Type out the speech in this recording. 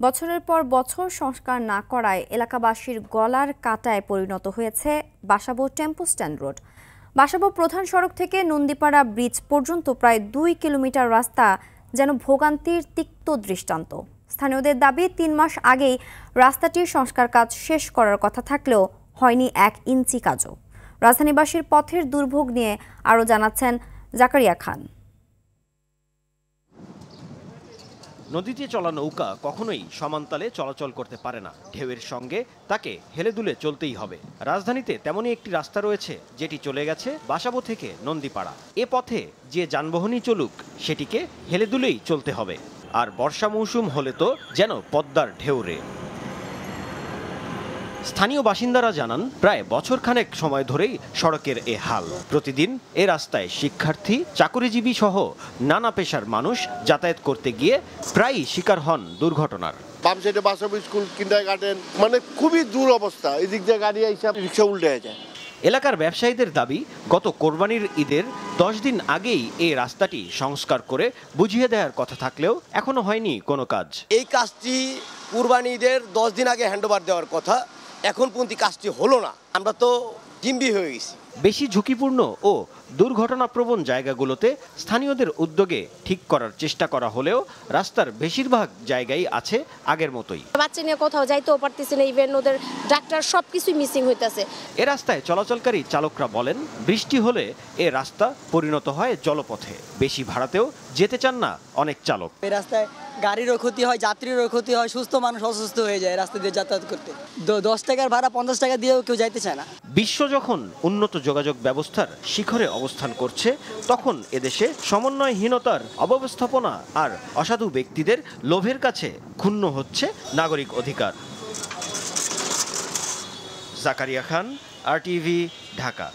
বছরের পর বছর সংস্কার না করায় এলাকাবাসীর গলার কাঁটায় পরিণত হয়েছে বাসাবো টেম্পো স্ট্যান্ড রোড। বাসাবো প্রধান সড়ক থেকে নন্দীপাড়া ব্রিজ পর্যন্ত প্রায় ২ কিলোমিটার রাস্তা যেন ভোগান্তির তিক্ত দৃষ্টান্ত। স্থানীয়দের দাবি ৩ মাস আগেই রাস্তাটির সংস্কার কাজ শেষ করার কথা থাকলেও হয়নি ১ ইঞ্চি কাজও। রাজধানীবাসীর পথের দুর্ভোগ নিয়ে আরও জানাচ্ছেন জাকারিয়া খান। নদীতে চলা নৌকা কখনোই সমান্তালে চলাচল করতে পারে না, ঢেউয়ের সঙ্গে তাকে হেলে দুলে চলতেই হবে। রাজধানীতে তেমনই একটি রাস্তা রয়েছে যেটি চলে গেছে বাসাবো থেকে নন্দীপাড়া। এ পথে যে যানবাহনই চলুক সেটিকে হেলে দুলেই চলতে হবে। আর বর্ষা মৌসুম হলে তো যেন পদ্মার ঢেউরে। স্থানীয় বাসিন্দারা জানান, প্রায় বছরখানেক সময় ধরেই সড়কের এ হাল। প্রতিদিন এ রাস্তায় শিক্ষার্থী, চাকরিজীবী সহ নানা পেশার মানুষ যাতায়াত করতে গিয়ে প্রায়ই শিকার হন দুর্ঘটনার। বাম সাইডে বাসাবো স্কুল, কিন্ডারগার্টেন, মানে খুবই দূর অবস্থা। এদিক দিয়ে গাড়ি আইসা রিক্সা উল্টে যায়। এলাকার ব্যবসায়ীদের দাবি, গত কোরবানির ঈদের 10 দিন আগেই এই রাস্তাটি সংস্কার করে বুঝিয়ে দেওয়ার কথা থাকলেও এখনো হয়নি কোনো কাজ। এই কাজটি কোরবানি ঈদের 10 দিন আগে হ্যান্ডওভার দেওয়ার কথা, এখন পর্যন্ত কাজটি হলো না। আমরা তো ডিম্বি হয়ে গেছি। বেশি ঝুঁকিপূর্ণ ও দুর্ঘটনাপ্রবণ জায়গাগুলোতে স্থানীয়দের উদ্যোগে ঠিক করার চেষ্টা করা হলেও রাস্তার বেশিরভাগ জায়গায় আছে আগের মতোই। বাচ্চা নিয়ে কোথাও যাইতেও পারতেছে না, ইভেন ওদের ডাক্তার সবকিছুই মিসিং হইতেছে। এ রাস্তায় চলাচলকারী চালকরা বলেন, বৃষ্টি হলে এ রাস্তা পরিণত হয় জলপথে। বেশি ভাড়াতেও যেতে চান না অনেক চালক। এই রাস্তায় গাড়িরও ক্ষতি হয়, যাত্রীরও ক্ষতি হয়, সুস্থ মানুষ অসুস্থ হয়ে যায় রাস্তা দিয়ে যাতায়াত করতে। 10 টাকার ভাড়া 50 টাকা দিয়েও কেউ যাইতে চায় না। বিশ্ব যখন উন্নত যোগাযোগ ব্যবস্থার শিখরে অবস্থান করছে, তখন এদেশে সমন্বয়হীনতার অব্যবস্থাপনা আর অসাধু ব্যক্তিদের লোভের কাছে ক্ষুণ্ণ হচ্ছে নাগরিক অধিকার। জাকারিয়া খান, RTV, ঢাকা।